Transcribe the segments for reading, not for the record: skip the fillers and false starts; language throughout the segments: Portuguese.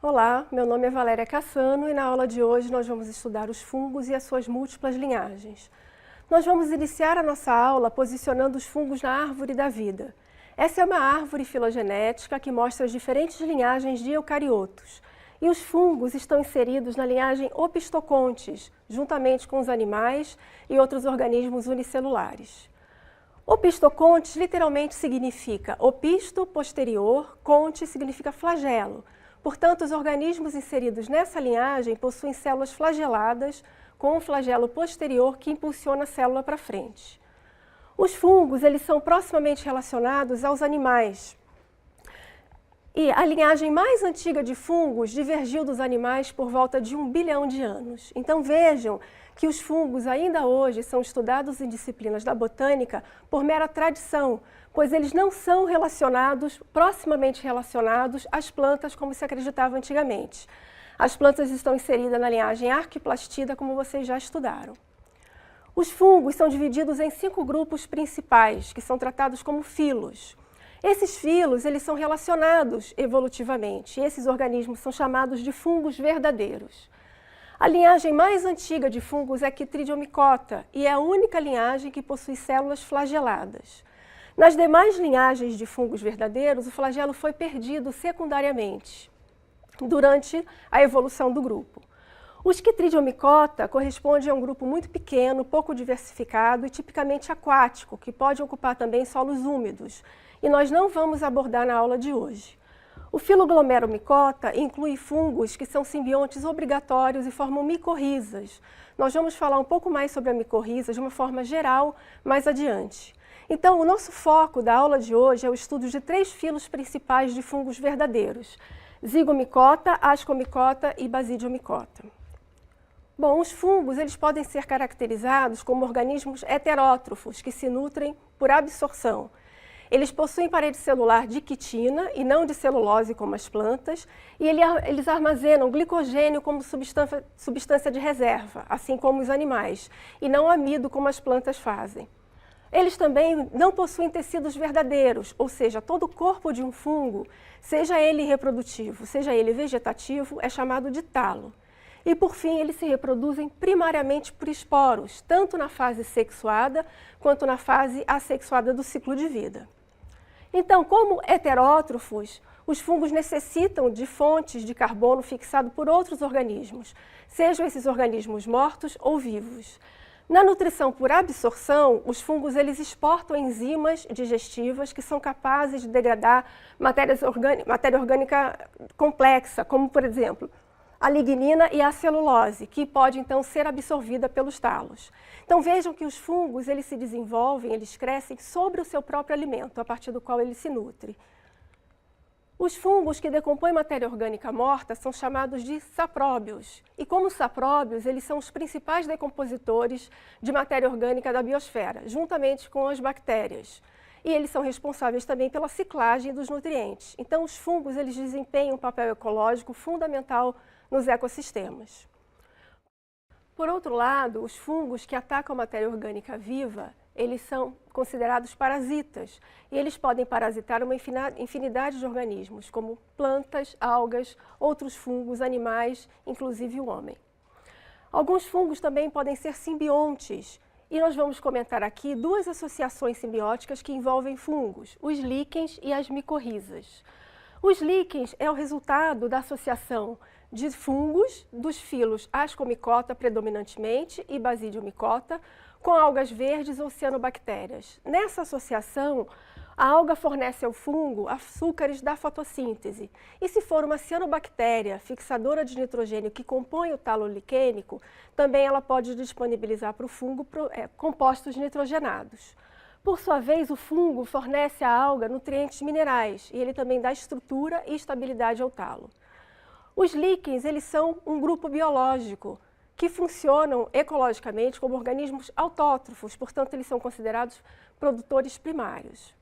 Olá, meu nome é Valéria Cassano e na aula de hoje nós vamos estudar os fungos e as suas múltiplas linhagens. Nós vamos iniciar a nossa aula posicionando os fungos na árvore da vida. Essa é uma árvore filogenética que mostra as diferentes linhagens de eucariotos. E os fungos estão inseridos na linhagem Opisthocontes, juntamente com os animais e outros organismos unicelulares. Opisthocontes literalmente significa opisto, posterior, conte significa flagelo. Portanto, os organismos inseridos nessa linhagem possuem células flageladas com um flagelo posterior que impulsiona a célula para frente. Os fungos eles são proximamente relacionados aos animais. E a linhagem mais antiga de fungos divergiu dos animais por volta de 1 bilhão de anos. Então vejam que os fungos ainda hoje são estudados em disciplinas da botânica por mera tradição, pois eles não são proximamente relacionados às plantas como se acreditava antigamente. As plantas estão inseridas na linhagem Arqueplastida, como vocês já estudaram. Os fungos são divididos em 5 grupos principais, que são tratados como filos. Esses filos eles são relacionados evolutivamente, e esses organismos são chamados de fungos verdadeiros. A linhagem mais antiga de fungos é Chytridiomycota e é a única linhagem que possui células flageladas. Nas demais linhagens de fungos verdadeiros, o flagelo foi perdido secundariamente durante a evolução do grupo. Os Chytridiomycota correspondem a um grupo muito pequeno, pouco diversificado e tipicamente aquático, que pode ocupar também solos úmidos, e nós não vamos abordar na aula de hoje. O filo Glomeromycota inclui fungos que são simbiontes obrigatórios e formam micorrizas. Nós vamos falar um pouco mais sobre a micorriza de uma forma geral mais adiante. Então, o nosso foco da aula de hoje é o estudo de 3 filos principais de fungos verdadeiros: Zygomycota, Ascomycota e Basidiomycota. Bom, os fungos eles podem ser caracterizados como organismos heterótrofos que se nutrem por absorção. Eles possuem parede celular de quitina e não de celulose como as plantas, e eles armazenam glicogênio como substância de reserva, assim como os animais, e não amido como as plantas fazem. Eles também não possuem tecidos verdadeiros, ou seja, todo o corpo de um fungo, seja ele reprodutivo, seja ele vegetativo, é chamado de talo. E por fim, eles se reproduzem primariamente por esporos, tanto na fase sexuada quanto na fase assexuada do ciclo de vida. Então, como heterótrofos, os fungos necessitam de fontes de carbono fixado por outros organismos, sejam esses organismos mortos ou vivos. Na nutrição por absorção, os fungos eles exportam enzimas digestivas que são capazes de degradar matéria orgânica complexa, como, por exemplo, a lignina e a celulose, que pode então ser absorvida pelos talos. Então vejam que os fungos eles se desenvolvem, eles crescem sobre o seu próprio alimento, a partir do qual ele se nutre. Os fungos que decompõem matéria orgânica morta são chamados de sapróbios. E como sapróbios, eles são os principais decompositores de matéria orgânica da biosfera, juntamente com as bactérias. E eles são responsáveis também pela ciclagem dos nutrientes. Então os fungos eles desempenham um papel ecológico fundamental nos ecossistemas. Por outro lado, os fungos que atacam a matéria orgânica viva, eles são considerados parasitas e eles podem parasitar uma infinidade de organismos, como plantas, algas, outros fungos, animais, inclusive o homem. Alguns fungos também podem ser simbiontes e nós vamos comentar aqui 2 associações simbióticas que envolvem fungos, os líquens e as micorrizas. Os líquens é o resultado da associação de fungos dos filos Ascomycota predominantemente e Basidiomycota com algas verdes ou cianobactérias. Nessa associação, a alga fornece ao fungo açúcares da fotossíntese. E se for uma cianobactéria fixadora de nitrogênio que compõe o talo liquênico, também ela pode disponibilizar para o fungo compostos nitrogenados. Por sua vez, o fungo fornece à alga nutrientes minerais e ele também dá estrutura e estabilidade ao talo. Os líquens, eles são um grupo biológico que funcionam ecologicamente como organismos autótrofos, portanto, eles são considerados produtores primários.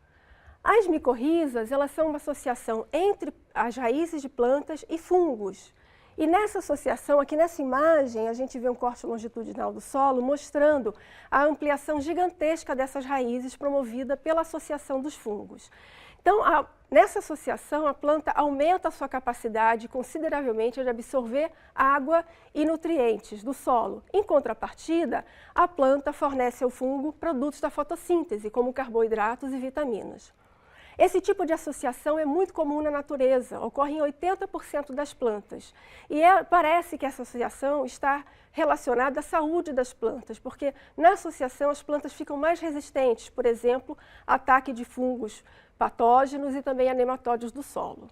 As micorrizas, elas são uma associação entre as raízes de plantas e fungos. E nessa associação, aqui nessa imagem, a gente vê um corte longitudinal do solo mostrando a ampliação gigantesca dessas raízes promovida pela associação dos fungos. Então, nessa associação, a planta aumenta a sua capacidade consideravelmente de absorver água e nutrientes do solo. Em contrapartida, a planta fornece ao fungo produtos da fotossíntese, como carboidratos e vitaminas. Esse tipo de associação é muito comum na natureza, ocorre em 80% das plantas. E parece que essa associação está relacionada à saúde das plantas, porque na associação as plantas ficam mais resistentes, por exemplo, a ataque de fungos patógenos e também a nematóides do solo.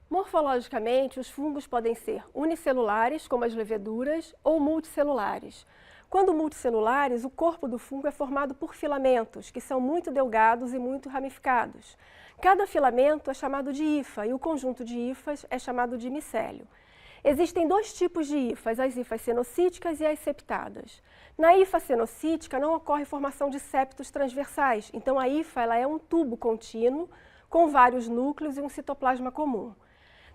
Morfologicamente, os fungos podem ser unicelulares, como as leveduras, ou multicelulares. Quando multicelulares, o corpo do fungo é formado por filamentos, que são muito delgados e muito ramificados. Cada filamento é chamado de hifa e o conjunto de hifas é chamado de micélio. Existem dois tipos de hifas, as hifas cenocíticas e as septadas. Na hifa cenocítica não ocorre formação de septos transversais, então a hifa ela é um tubo contínuo com vários núcleos e um citoplasma comum.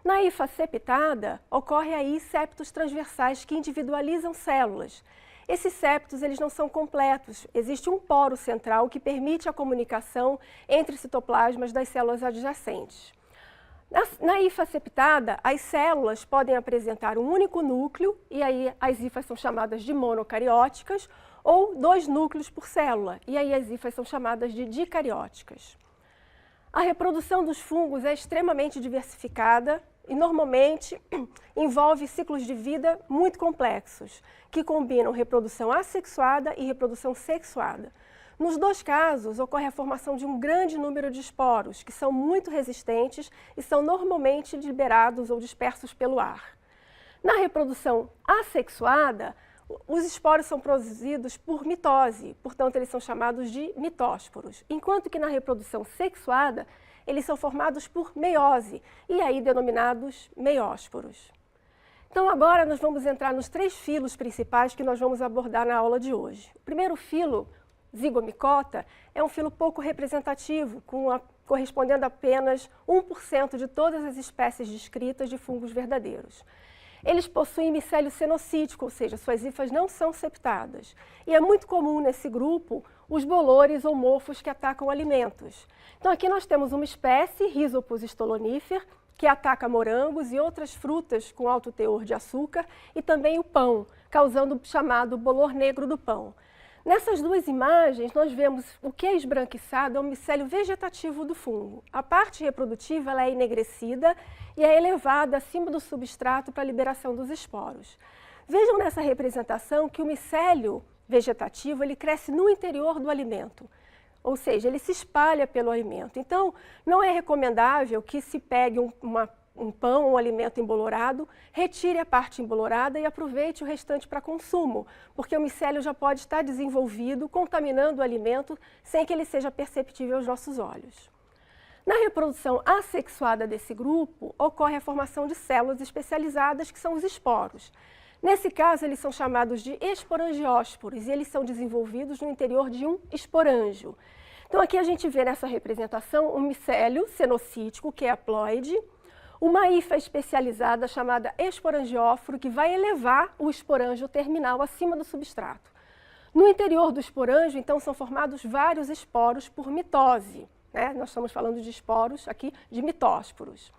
Na hifa septada, ocorre aí septos transversais que individualizam células. Esses septos eles não são completos, existe um poro central que permite a comunicação entre citoplasmas das células adjacentes. Na hifa septada, as células podem apresentar um único núcleo, e aí as hifas são chamadas de monocarióticas, ou 2 núcleos por célula, e aí as hifas são chamadas de dicarióticas. A reprodução dos fungos é extremamente diversificada e normalmente envolve ciclos de vida muito complexos, que combinam reprodução assexuada e reprodução sexuada. Nos dois casos, ocorre a formação de um grande número de esporos, que são muito resistentes e são normalmente liberados ou dispersos pelo ar. Na reprodução assexuada, os esporos são produzidos por mitose, portanto, eles são chamados de mitósporos, enquanto que na reprodução sexuada, eles são formados por meiose, e aí denominados meiósporos. Então, agora nós vamos entrar nos 3 filos principais que nós vamos abordar na aula de hoje. O primeiro filo, Zigomicota, é um filo pouco representativo, correspondendo a apenas 1% de todas as espécies descritas de fungos verdadeiros. Eles possuem micélio cenocítico, ou seja, suas hifas não são septadas. E é muito comum nesse grupo os bolores ou mofos que atacam alimentos. Então aqui nós temos uma espécie, Rhizopus stolonifer, que ataca morangos e outras frutas com alto teor de açúcar e também o pão, causando o chamado bolor negro do pão. Nessas duas imagens, nós vemos o que é esbranquiçado é o micélio vegetativo do fungo. A parte reprodutiva ela é enegrecida e é elevada acima do substrato para a liberação dos esporos. Vejam nessa representação que o micélio vegetativo ele cresce no interior do alimento, ou seja, ele se espalha pelo alimento. Então, não é recomendável que se pegue um pão, um alimento embolorado, retire a parte embolorada e aproveite o restante para consumo, porque o micélio já pode estar desenvolvido, contaminando o alimento, sem que ele seja perceptível aos nossos olhos. Na reprodução assexuada desse grupo, ocorre a formação de células especializadas, que são os esporos. Nesse caso, eles são chamados de esporangiósporos e eles são desenvolvidos no interior de um esporângio. Então, aqui a gente vê nessa representação um micélio cenocítico, que é haploide, uma hifa especializada chamada esporangióforo, que vai elevar o esporângio terminal acima do substrato. No interior do esporângio, então, são formados vários esporos por mitose, né? Nós estamos falando de esporos aqui, de mitósporos.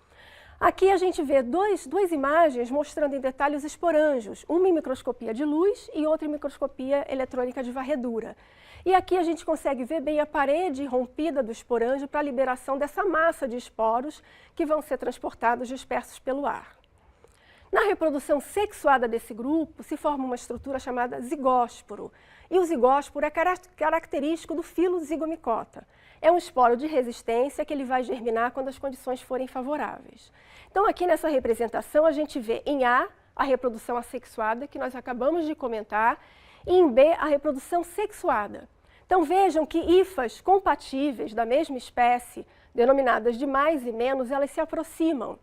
Aqui a gente vê duas imagens mostrando em detalhe os esporângios, uma em microscopia de luz e outra em microscopia eletrônica de varredura. E aqui a gente consegue ver bem a parede rompida do esporângio para a liberação dessa massa de esporos que vão ser transportados dispersos pelo ar. Na reprodução sexuada desse grupo, se forma uma estrutura chamada zigósporo. E o zigósporo é característico do filo Zigomicota. É um esporo de resistência que ele vai germinar quando as condições forem favoráveis. Então, aqui nessa representação, a gente vê em A, a reprodução assexuada, que nós acabamos de comentar, e em B, a reprodução sexuada. Então, vejam que hifas compatíveis da mesma espécie, denominadas de mais e menos, elas se aproximam.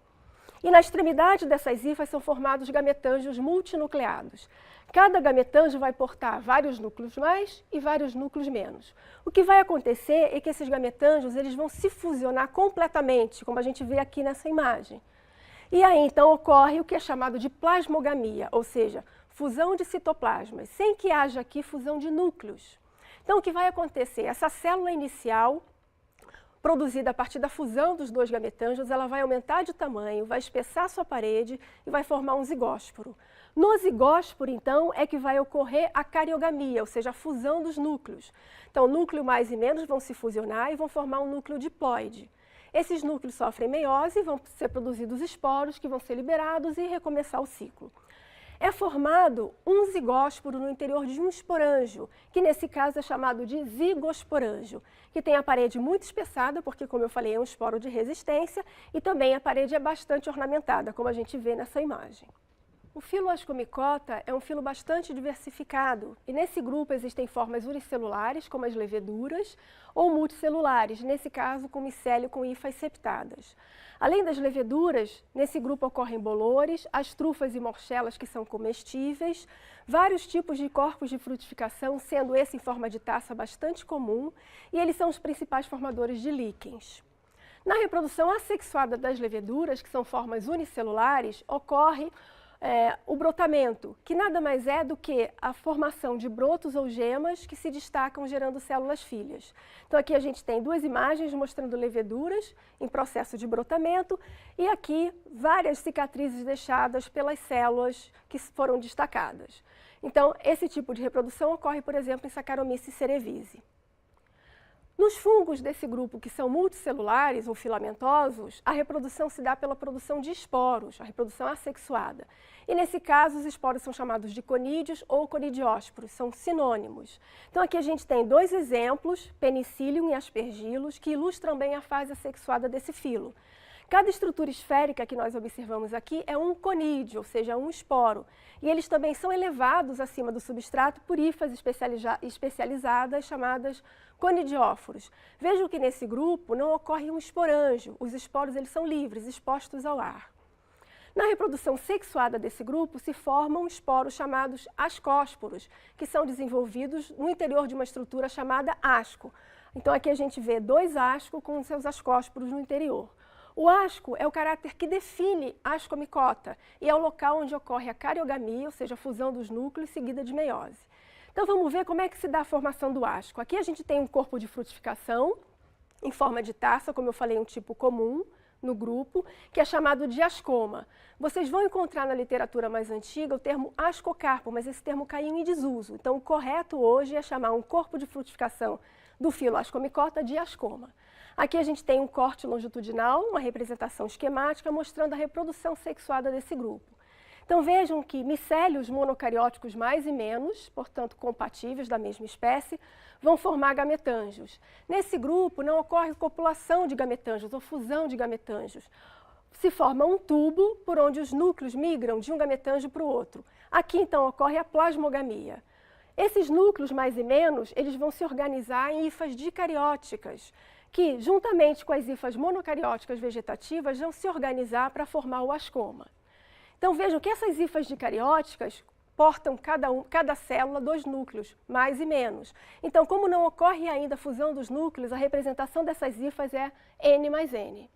E na extremidade dessas hifas são formados gametângios multinucleados. Cada gametângio vai portar vários núcleos mais e vários núcleos menos. O que vai acontecer é que esses gametângios eles vão se fusionar completamente, como a gente vê aqui nessa imagem. E aí, então, ocorre o que é chamado de plasmogamia, ou seja, fusão de citoplasmas, sem que haja aqui fusão de núcleos. Então, o que vai acontecer? Essa célula inicial produzida a partir da fusão dos dois gametângios, ela vai aumentar de tamanho, vai espessar sua parede e vai formar um zigósporo. No zigósporo, então, é que vai ocorrer a cariogamia, ou seja, a fusão dos núcleos. Então, núcleo mais e menos vão se fusionar e vão formar um núcleo diploide. Esses núcleos sofrem meiose e vão ser produzidos esporos que vão ser liberados e recomeçar o ciclo. É formado um zigósporo no interior de um esporângio, que nesse caso é chamado de zigosporângio, que tem a parede muito espessada, porque, como eu falei, é um esporo de resistência, e também a parede é bastante ornamentada, como a gente vê nessa imagem. O filo Ascomicota é um filo bastante diversificado, e nesse grupo existem formas unicelulares, como as leveduras, ou multicelulares, nesse caso com micélio com hifas septadas. Além das leveduras, nesse grupo ocorrem bolores, as trufas e morchelas que são comestíveis, vários tipos de corpos de frutificação, sendo esse em forma de taça bastante comum, e eles são os principais formadores de líquens. Na reprodução assexuada das leveduras, que são formas unicelulares, ocorre o brotamento, que nada mais é do que a formação de brotos ou gemas que se destacam gerando células filhas. Então aqui a gente tem duas imagens mostrando leveduras em processo de brotamento e aqui várias cicatrizes deixadas pelas células que foram destacadas. Então esse tipo de reprodução ocorre, por exemplo, em Saccharomyces cerevisiae. Nos fungos desse grupo, que são multicelulares ou filamentosos, a reprodução se dá pela produção de esporos, a reprodução assexuada. E nesse caso, os esporos são chamados de conídeos ou conidiósporos, são sinônimos. Então aqui a gente tem dois exemplos, Penicillium e Aspergillus, que ilustram bem a fase assexuada desse filo. Cada estrutura esférica que nós observamos aqui é um conídeo, ou seja, um esporo. E eles também são elevados acima do substrato por hifas especializadas chamadas conidióforos. Vejam que nesse grupo não ocorre um esporângio, os esporos eles são livres, expostos ao ar. Na reprodução sexuada desse grupo se formam esporos chamados ascósporos, que são desenvolvidos no interior de uma estrutura chamada asco. Então aqui a gente vê dois ascos com seus ascósporos no interior. O asco é o caráter que define a ascomicota e é o local onde ocorre a cariogamia, ou seja, a fusão dos núcleos seguida de meiose. Então vamos ver como é que se dá a formação do asco. Aqui a gente tem um corpo de frutificação em forma de taça, como eu falei, um tipo comum no grupo, que é chamado de ascoma. Vocês vão encontrar na literatura mais antiga o termo ascocarpo, mas esse termo caiu em desuso. Então o correto hoje é chamar um corpo de frutificação do filo Ascomicota de ascoma. Aqui a gente tem um corte longitudinal, uma representação esquemática mostrando a reprodução sexuada desse grupo. Então vejam que micélios monocarióticos mais e menos, portanto compatíveis da mesma espécie, vão formar gametângios. Nesse grupo não ocorre copulação de gametângios ou fusão de gametângios. Se forma um tubo por onde os núcleos migram de um gametângio para o outro. Aqui então ocorre a plasmogamia. Esses núcleos mais e menos, eles vão se organizar em hifas dicarióticas, que juntamente com as hifas monocarióticas vegetativas vão se organizar para formar o ascoma. Então vejam que essas hifas dicarióticas portam cada célula dois núcleos, mais e menos. Então, como não ocorre ainda a fusão dos núcleos, a representação dessas hifas é N mais N.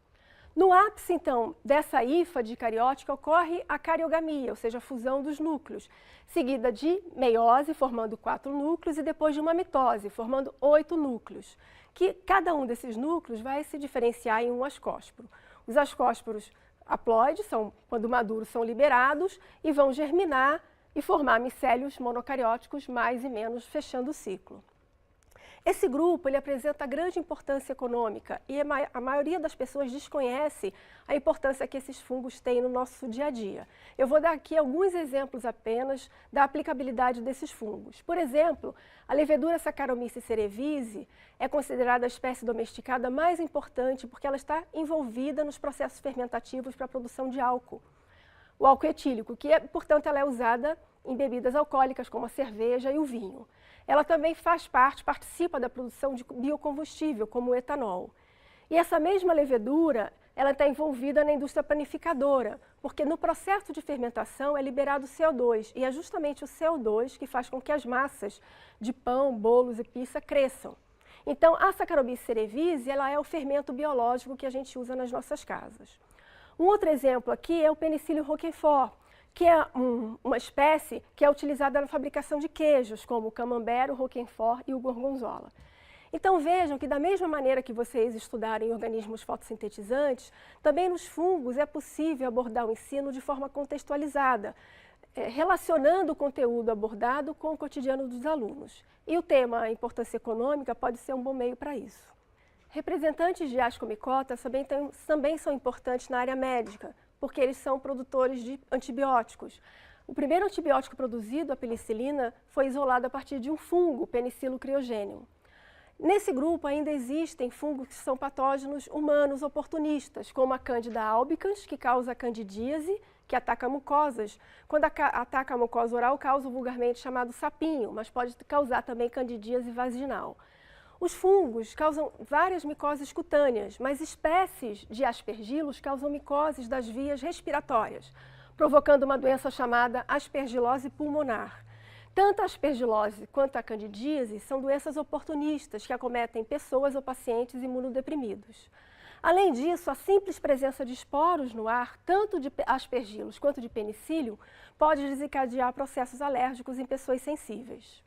No ápice, então, dessa hifa dicariótica ocorre a cariogamia, ou seja, a fusão dos núcleos, seguida de meiose, formando 4 núcleos, e depois de uma mitose, formando 8 núcleos, que cada um desses núcleos vai se diferenciar em um ascósporo. Os ascósporos haploides, quando maduros, são liberados e vão germinar e formar micélios monocarióticos mais e menos, fechando o ciclo. Esse grupo ele apresenta grande importância econômica e a maioria das pessoas desconhece a importância que esses fungos têm no nosso dia a dia. Eu vou dar aqui alguns exemplos apenas da aplicabilidade desses fungos. Por exemplo, a levedura Saccharomyces cerevisiae é considerada a espécie domesticada mais importante porque ela está envolvida nos processos fermentativos para a produção de álcool. O álcool etílico, portanto, ela é usada em bebidas alcoólicas como a cerveja e o vinho. Ela também participa da produção de biocombustível, como o etanol. E essa mesma levedura, ela está envolvida na indústria panificadora, porque no processo de fermentação é liberado CO2, e é justamente o CO2 que faz com que as massas de pão, bolos e pizza cresçam. Então, a Saccharomyces cerevisiae, ela é o fermento biológico que a gente usa nas nossas casas. Um outro exemplo aqui é o Penicillium roquefort, que é uma espécie que é utilizada na fabricação de queijos, como o camembert, o roquefort e o gorgonzola. Então vejam que da mesma maneira que vocês estudarem organismos fotossintetizantes, também nos fungos é possível abordar o ensino de forma contextualizada, relacionando o conteúdo abordado com o cotidiano dos alunos. E o tema a importância econômica pode ser um bom meio para isso. Representantes de Ascomycota também são importantes na área médica, porque eles são produtores de antibióticos. O primeiro antibiótico produzido, a penicilina, foi isolado a partir de um fungo, Penicillium criogenium. Nesse grupo ainda existem fungos que são patógenos humanos oportunistas, como a Candida albicans, que causa candidíase, que ataca mucosas. Quando ataca a mucosa oral, causa o vulgarmente chamado sapinho, mas pode causar também candidíase vaginal. Os fungos causam várias micoses cutâneas, mas espécies de aspergilos causam micoses das vias respiratórias, provocando uma doença chamada aspergilose pulmonar. Tanto a aspergilose quanto a candidíase são doenças oportunistas que acometem pessoas ou pacientes imunodeprimidos. Além disso, a simples presença de esporos no ar, tanto de aspergilos quanto de penicílio, pode desencadear processos alérgicos em pessoas sensíveis.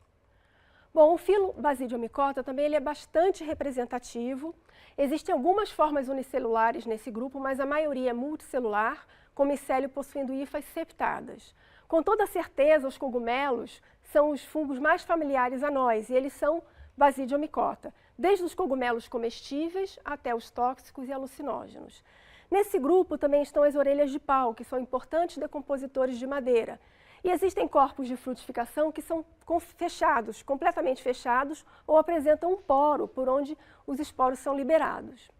Bom, o filo Basidiomycota também ele é bastante representativo. Existem algumas formas unicelulares nesse grupo, mas a maioria é multicelular, com micélio possuindo hifas septadas. Com toda certeza, os cogumelos são os fungos mais familiares a nós, e eles são Basidiomycota, desde os cogumelos comestíveis até os tóxicos e alucinógenos. Nesse grupo também estão as orelhas de pau, que são importantes decompositores de madeira. E existem corpos de frutificação que são fechados, completamente fechados, ou apresentam um poro por onde os esporos são liberados.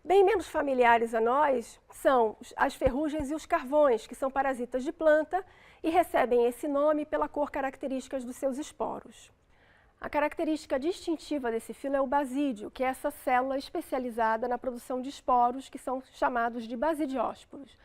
Bem menos familiares a nós são as ferrugens e os carvões, que são parasitas de planta e recebem esse nome pela cor característica dos seus esporos. A característica distintiva desse filo é o basídio, que é essa célula especializada na produção de esporos, que são chamados de basidiósporos.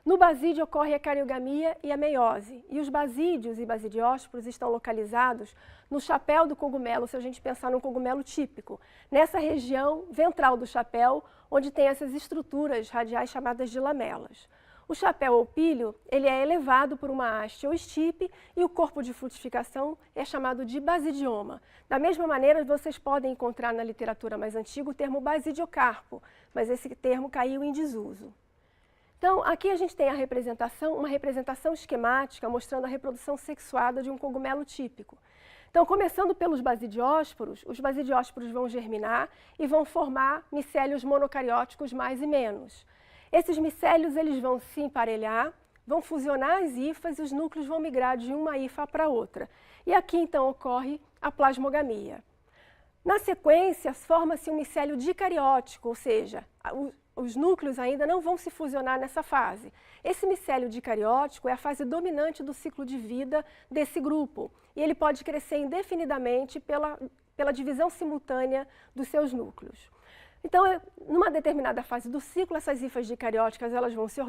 No basídio ocorre a cariogamia e a meiose, e os basídios e basidiósporos estão localizados no chapéu do cogumelo, se a gente pensar num cogumelo típico, nessa região ventral do chapéu, onde tem essas estruturas radiais chamadas de lamelas. O chapéu ou pílio, ele é elevado por uma haste ou estipe e o corpo de frutificação é chamado de basidioma. Da mesma maneira, vocês podem encontrar na literatura mais antiga o termo basidiocarpo, mas esse termo caiu em desuso. Então, aqui a gente tem uma representação esquemática mostrando a reprodução sexuada de um cogumelo típico. Então, começando pelos basidiósporos, os basidiósporos vão germinar e vão formar micélios monocarióticos mais e menos. Esses micélios eles vão se emparelhar, vão fusionar as hifas e os núcleos vão migrar de uma hifa para outra. E aqui, então, ocorre a plasmogamia. Na sequência, forma-se um micélio dicariótico, ou seja, os núcleos ainda não vão se fusionar nessa fase. Esse micélio dicariótico é a fase dominante do ciclo de vida desse grupo, e ele pode crescer indefinidamente pela divisão simultânea dos seus núcleos. Então, numa determinada fase do ciclo, essas hifas dicarióticas elas vão se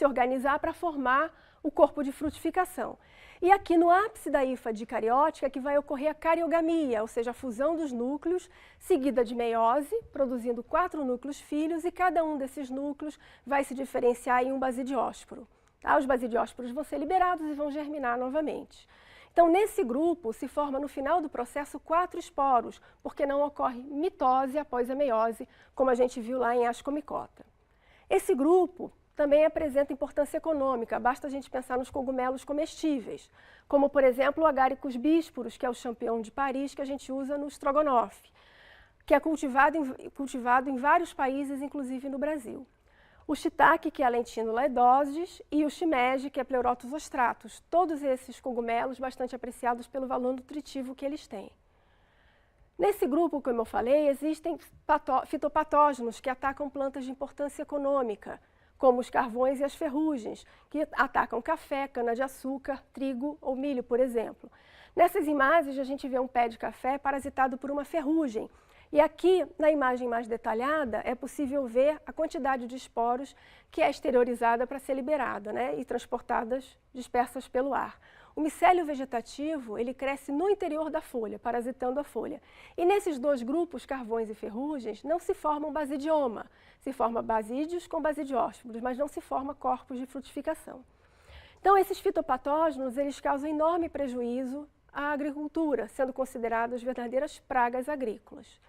organizar para formar o corpo de frutificação. E aqui no ápice da hifa dicariótica é que vai ocorrer a cariogamia, ou seja, a fusão dos núcleos, seguida de meiose, produzindo 4 núcleos filhos, e cada um desses núcleos vai se diferenciar em um basidiósporo. Tá? Os basidiósporos vão ser liberados e vão germinar novamente. Então, nesse grupo, se forma no final do processo 4 esporos, porque não ocorre mitose após a meiose, como a gente viu lá em Ascomycota. Esse grupo também apresenta importância econômica, basta a gente pensar nos cogumelos comestíveis, como, por exemplo, o Agaricus bisporus, que é o champignon de Paris, que a gente usa no estrogonofe, que é cultivado em vários países, inclusive no Brasil. O shiitake, que é a Lentinula edodes, e o shimeji, que é Pleurotus ostratus, todos esses cogumelos bastante apreciados pelo valor nutritivo que eles têm. Nesse grupo, como eu falei, existem fitopatógenos que atacam plantas de importância econômica, como os carvões e as ferrugens, que atacam café, cana-de-açúcar, trigo ou milho, por exemplo. Nessas imagens, a gente vê um pé de café parasitado por uma ferrugem. E aqui, na imagem mais detalhada, é possível ver a quantidade de esporos que é exteriorizada para ser liberada, e transportadas, dispersas pelo ar. O micélio vegetativo, ele cresce no interior da folha, parasitando a folha. E nesses dois grupos, carvões e ferrugens, não se forma um basidioma. Se forma basídios com basidiósporos, mas não se forma corpos de frutificação. Então, esses fitopatógenos, eles causam enorme prejuízo à agricultura, sendo consideradas verdadeiras pragas agrícolas.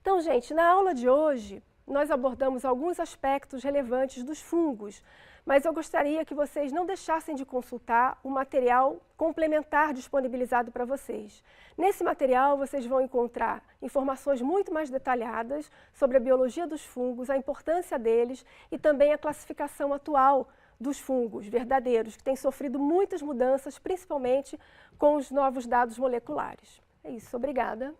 Então, gente, na aula de hoje, nós abordamos alguns aspectos relevantes dos fungos, mas eu gostaria que vocês não deixassem de consultar o material complementar disponibilizado para vocês. Nesse material, vocês vão encontrar informações muito mais detalhadas sobre a biologia dos fungos, a importância deles e também a classificação atual dos fungos verdadeiros, que têm sofrido muitas mudanças, principalmente com os novos dados moleculares. É isso, obrigada.